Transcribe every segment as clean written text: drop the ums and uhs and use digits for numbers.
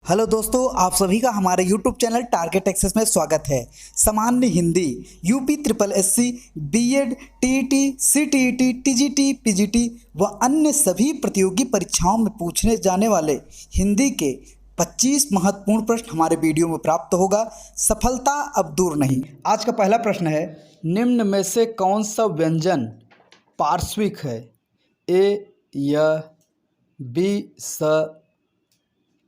Hello दोस्तों, आप सभी का हमारे YouTube चैनल टारगेट एक्सेस में स्वागत है। सामान्य Hindi, UP triple SC, BEd, TET, CTET, TGT, PGT व अन्य सभी प्रतियोगी परीक्षाओं में पूछने जाने वाले हिंदी के 25 महत्वपूर्ण प्रश्न हमारे वीडियो में प्राप्त होगा। सफलता अब दूर नहीं। आज का पहला प्रश्न है, निम्न में से कौन सा व्यंजन पार्श्विक है? ए य, बी स,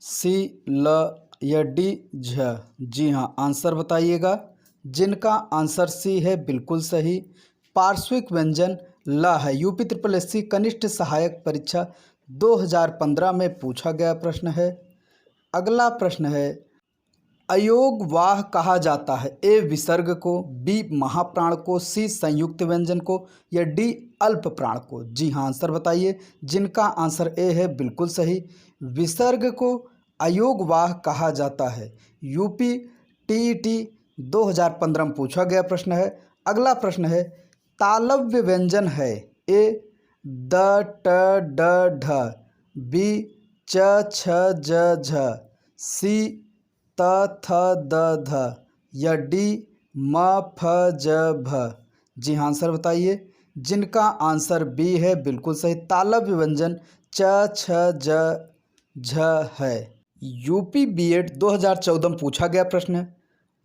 सी ल या डी झ? जी हाँ, आंसर बताइएगा। जिनका आंसर सी है बिल्कुल सही। पार्श्विक व्यंजन ल है। यूपी ट्रिपल एससी कनिष्ठ सहायक परीक्षा 2015 में पूछा गया प्रश्न है। अगला प्रश्न है, अयोगवाह कहा जाता है? ए विसर्ग को, बी महाप्राण को, सी संयुक्त व्यंजन को या डी अल्प प्राण को? जी हाँ, आंसर बताइए। जिनका आंसर ए है बिल्कुल सही। विसर्ग को अयोगवाह कहा जाता है। यूपी टीईटी 2015 में पूछा गया प्रश्न है। अगला प्रश्न है, तालव्य व्यंजन है? ए द ट ड ढ, बी च छ ज झ, सी त थ द ध या डी म फ ज भ? जी हाँ, आंसर बताइए। जिनका आंसर बी है बिल्कुल सही। तालव्य व्यंजन च छ ज झ है। यूपी बीएड 2014 में पूछा गया प्रश्न है।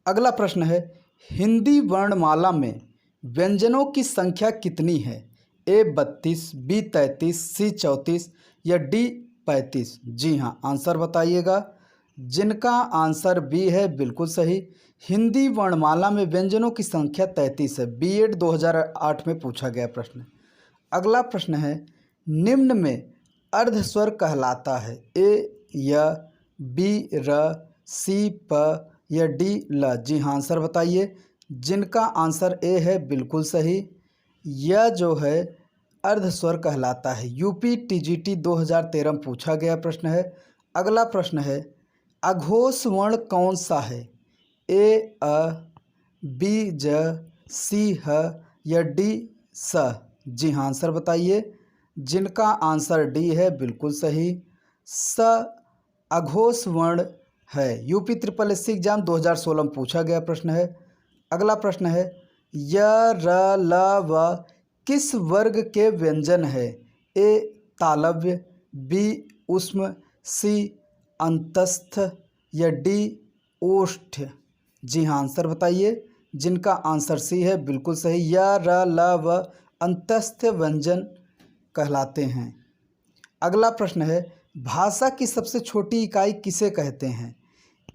अगला प्रश्न है, हिंदी वर्णमाला में व्यंजनों की संख्या कितनी है? ए 32, बी 33, सी 34 या डी 35? जी हाँ, आंसर बताइएगा। जिनका आंसर बी है बिल्कुल सही। हिंदी वर्णमाला में व्यंजनों की संख्या 33 है। बीएड 2008 में पूछा गया प्रश्न। अगला प्रश्न है, निम्न में अर्धस्वर कहलाता है? ए य, बी र, सी प या डी ल? जी हाँ, आंसर बताइए। जिनका आंसर ए है बिल्कुल सही। यह जो है अर्धस्वर कहलाता है। यूपी टीजीटी 2013 में पूछा गया प्रश्न है। अगला प्रश्न है, अघोष वर्ण कौन सा है? ए अ, बी ज, सी ह या डी स? जी हाँ, आंसर बताइए। जिनका आंसर डी है बिल्कुल सही। स अघोष वर्ण है। यूपी ट्रिपल एससी एग्जाम 2016 में पूछा गया प्रश्न है। अगला प्रश्न है, य र ल व किस वर्ग के व्यंजन है? ए तालव्य, बी ऊष्म, सी अंतस्थ या डी ओष्ठ? जी हाँ, आंसर बताइए। जिनका आंसर सी है बिल्कुल सही। य र ल व अंतस्थ व्यंजन कहलाते हैं। अगला प्रश्न है, भाषा की सबसे छोटी इकाई किसे कहते हैं?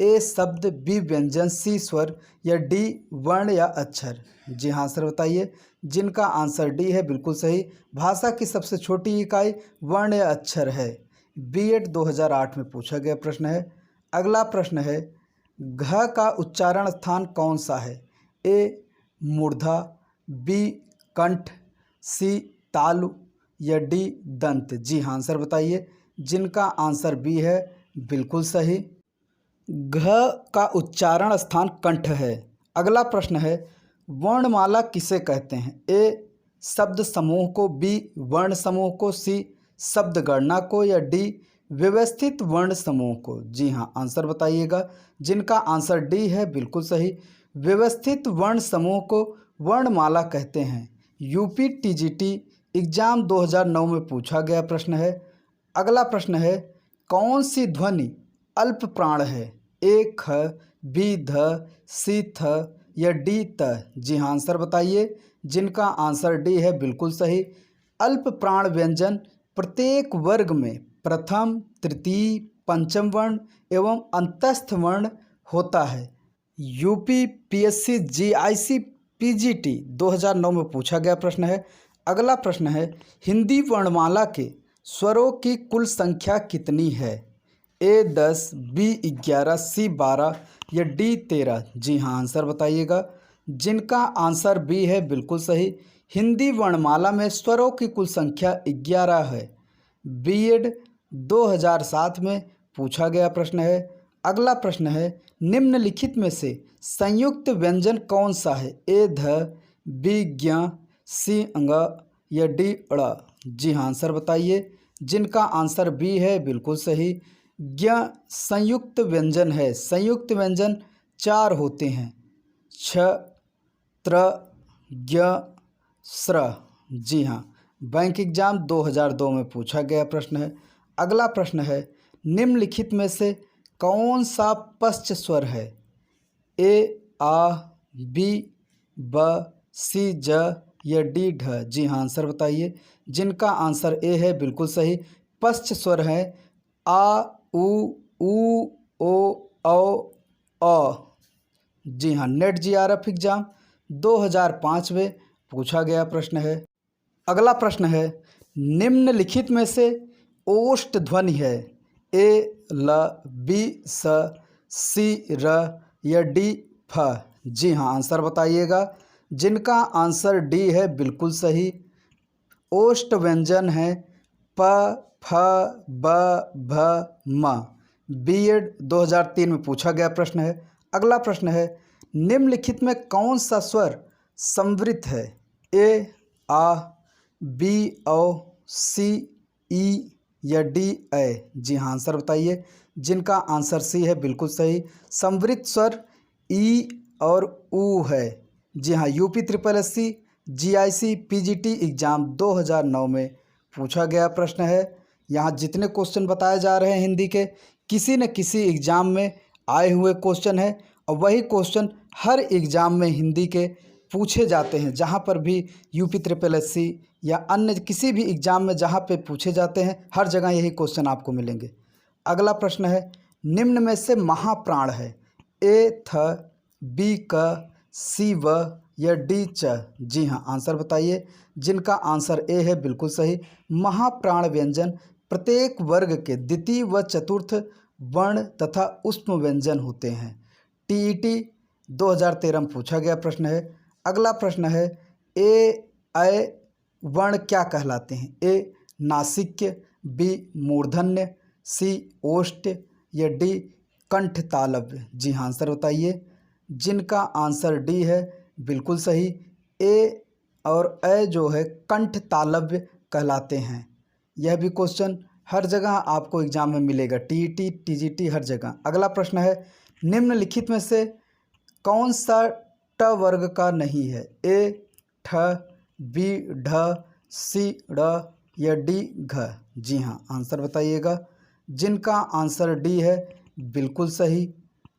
ए शब्द, बी व्यंजन, सी स्वर या डी वर्ण या अक्षर? जी हाँ, आंसर बताइए। जिनका आंसर डी है बिल्कुल सही। भाषा की सबसे छोटी इकाई वर्ण या अक्षर है। बीएड 2008 में पूछा गया प्रश्न है। अगला प्रश्न है, घ का उच्चारण स्थान कौन सा है? ए मूर्धा, बी कंठ, सी तालु या डी दंत? जी हाँ, आंसर बताइए। जिनका आंसर बी है बिल्कुल सही। घ का उच्चारण स्थान कंठ है। अगला प्रश्न है, वर्णमाला किसे कहते हैं? ए शब्द समूह को, बी वर्ण समूह को, सी शब्द गणना को या डी व्यवस्थित वर्ण समूह को? जी हाँ, आंसर बताइएगा। जिनका आंसर डी है बिल्कुल सही। व्यवस्थित वर्ण समूह को वर्णमाला कहते हैं। यूपी टीजीटी एग्जाम 2009 में पूछा गया प्रश्न है। अगला प्रश्न है, कौन सी ध्वनि अल्प प्राण है? ए ख, बी ध, सी थ या डी त? जी हाँ, आंसर बताइए। जिनका आंसर डी है बिल्कुल सही। अल्प प्राण व्यंजन प्रत्येक वर्ग में प्रथम, तृतीय, पंचम वर्ण एवं अंतस्थ वर्ण होता है। यूपी पीएससी जीआईसी पीजीटी 2009 में पूछा गया प्रश्न है। अगला प्रश्न है, हिंदी वर्णमाला के स्वरों की कुल संख्या कितनी है? ए 10, बी 11, सी 12 या डी 13? जी हाँ, आंसर बताइएगा। जिनका आंसर बी है बिल्कुल सही। हिंदी वर्णमाला में स्वरों की कुल संख्या 11 है। बीएड 2007 में पूछा गया प्रश्न है। अगला प्रश्न है, निम्नलिखित में से संयुक्त व्यंजन कौन सा है? ए ध, बी ज्ञ, सी अंग या डी अड़? जी हाँ, आंसर बताइए। जिनका आंसर बी है बिल्कुल सही। ज्ञ संयुक्त व्यंजन है। संयुक्त व्यंजन 4 होते हैं, छ, त्र, ज्ञ, स्र। जी हाँ, बैंक एग्जाम 2002 में पूछा गया प्रश्न है। अगला प्रश्न है, निम्नलिखित में से कौन सा पश्च स्वर है? ए आ, बी ब, सी ज या डी ढ। जी हाँ, आंसर बताइए। जिनका आंसर ए है बिल्कुल सही। पश्च स्वर है आ, उ, ओ, औ, अ। जी हाँ, नेट जीआरएफ एग्जाम 2005 में पूछा गया प्रश्न है। अगला प्रश्न है, निम्नलिखित में से ओष्ठ ध्वनि है? ए ल, बी स, सी र या डी फ। जी हाँ, आंसर बताइएगा। जिनका आंसर डी है बिल्कुल सही। ओष्ठ व्यंजन है प, फ, ब, भ, म। बीएड 2003 में पूछा गया प्रश्न है। अगला प्रश्न है, निम्नलिखित में कौन सा स्वर संवृत है? ए आ, बी औ, सी ई या डी ए। जी हाँ, आंसर बताइए। जिनका आंसर सी है बिल्कुल सही। संवृत स्वर ई और ऊ है। जी हाँ, UP triple SC GIC PGT exam 2009 में पूछा गया प्रश्न है। यहाँ जितने क्वेश्चन बताए जा रहे हैं हिंदी के, किसी न किसी एग्ज़ाम में आए हुए क्वेश्चन है और वही क्वेश्चन हर एग्ज़ाम में हिंदी के पूछे जाते हैं। जहाँ पर भी यूपी ट्रिपल एससी या अन्य किसी भी एग्ज़ाम में जहाँ पे पूछे जाते हैं, हर जगह यही क्वेश्चन आपको मिलेंगे। अगला प्रश्न है, निम्न में से महाप्राण है? ए थ, बी क, सी व या डी च। जी हाँ, आंसर बताइए। जिनका आंसर ए है बिल्कुल सही। महाप्राण व्यंजन प्रत्येक वर्ग के द्वितीय व चतुर्थ वर्ण तथा ऊष्म व्यंजन होते हैं। टीईटी 2013 में पूछा गया प्रश्न है। अगला प्रश्न है, ए ऐ वर्ण क्या कहलाते हैं? ए नासिक्य, बी मूर्धन्य, सी ओष्ठ या डी कंठ तालव्य। जी हाँ, आंसर बताइए। जिनका आंसर डी है बिल्कुल सही। ए और ए जो है कंठ तालव्य कहलाते हैं। यह भी क्वेश्चन हर जगह आपको एग्जाम में मिलेगा, टीईटी टीजीटी हर जगह। अगला प्रश्न है, निम्नलिखित में से कौन सा ट वर्ग का नहीं है? ए ठ, बी ढ, सी ड़ या डी घ। जी हाँ, आंसर बताइएगा। जिनका आंसर डी है बिल्कुल सही,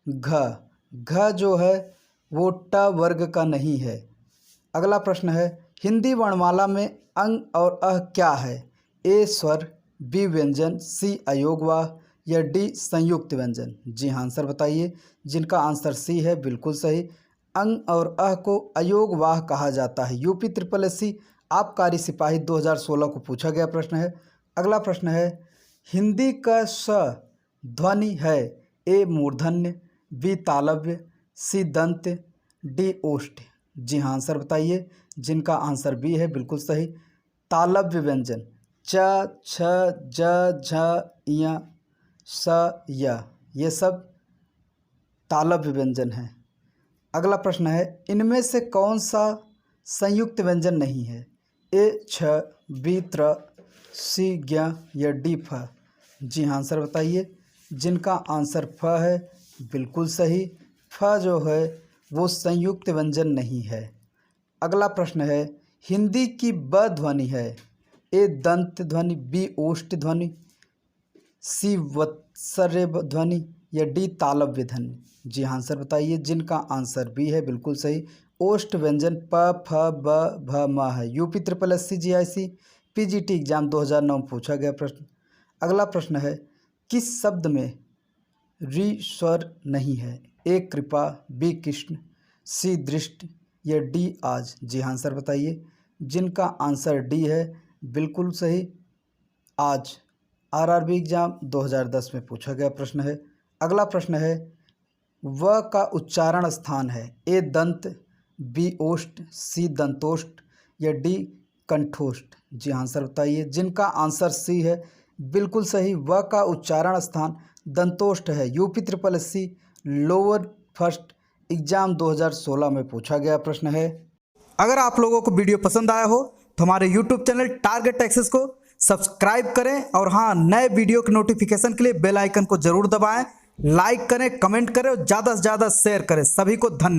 घ। घ जो है वो ट वर्ग का नहीं है। अगला प्रश्न है, हिंदी वर्णमाला में अंग और अह क्या है? ए स्वर, बी व्यंजन, सी अयोगवाह या डी संयुक्त व्यंजन। जी हाँ, आंसर बताइए। जिनका आंसर सी है बिल्कुल सही। अंग और अह को अयोगवाह कहा जाता है। यूपी ट्रिपल एससी आबकारी सिपाही 2016 को पूछा गया प्रश्न है। अगला प्रश्न है, हिंदी का स ध्वनि है? ए मूर्धन्य, बी तालव्य, सी दंत, डी ओष्ठ। जी हाँ, आंसर बताइए। जिनका आंसर बी है बिल्कुल सही। तालव्य व्यंजन च, छ, ज, झ, य, स, य, ये सब तालव्य व्यंजन हैं। अगला प्रश्न है, इनमें से कौन सा संयुक्त व्यंजन नहीं है? ए छ, बी त्र, सी ज्ञ या डी फ। जी हाँ, आंसर बताइए। जिनका आंसर फ है बिल्कुल सही। फ जो है वो संयुक्त व्यंजन नहीं है। अगला प्रश्न है, हिंदी की ब ध्वनि है? ए दंत ध्वनि, बी ओष्ठ ध्वनि, सी वत्सर्य ध्वनि या डी तालव्य ध्वनि। जी हाँ, आंसर बताइए। जिनका आंसर बी है बिल्कुल सही। ओष्ठ व्यंजन प, फ, ब, भ, म है। UP triple SC GIC PGT exam 2009 में पूछा गया प्रश्न। अगला प्रश्न है, किस शब्द में री स्वर नहीं है? ए कृपा, बी कृष्ण, सी दृष्ट या डी आज। जी हाँ, आंसर बताइए। जिनका आंसर डी है बिल्कुल सही, आज। आरआरबी एग्जाम 2010 में पूछा गया प्रश्न है। अगला प्रश्न है, व का उच्चारण स्थान है? ए दंत, बी ओष्ठ, सी दंतोष्ठ या डी कंठोष्ठ। जी आंसर बताइए। जिनका आंसर सी है बिल्कुल सही। व का उच्चारण स्थान दंतोष्ठ है। UP triple SC lower first exam 2016 में पूछा गया प्रश्न है। अगर आप लोगों को वीडियो पसंद आया हो तो हमारे यूट्यूब चैनल टारगेट एक्सेस को सब्सक्राइब करें और हाँ, नए वीडियो के नोटिफिकेशन के लिए बेल आइकन को जरूर दबाएं। लाइक करें, कमेंट करें और ज़्यादा से ज़्यादा शेयर करें। सभी को धन्यवाद।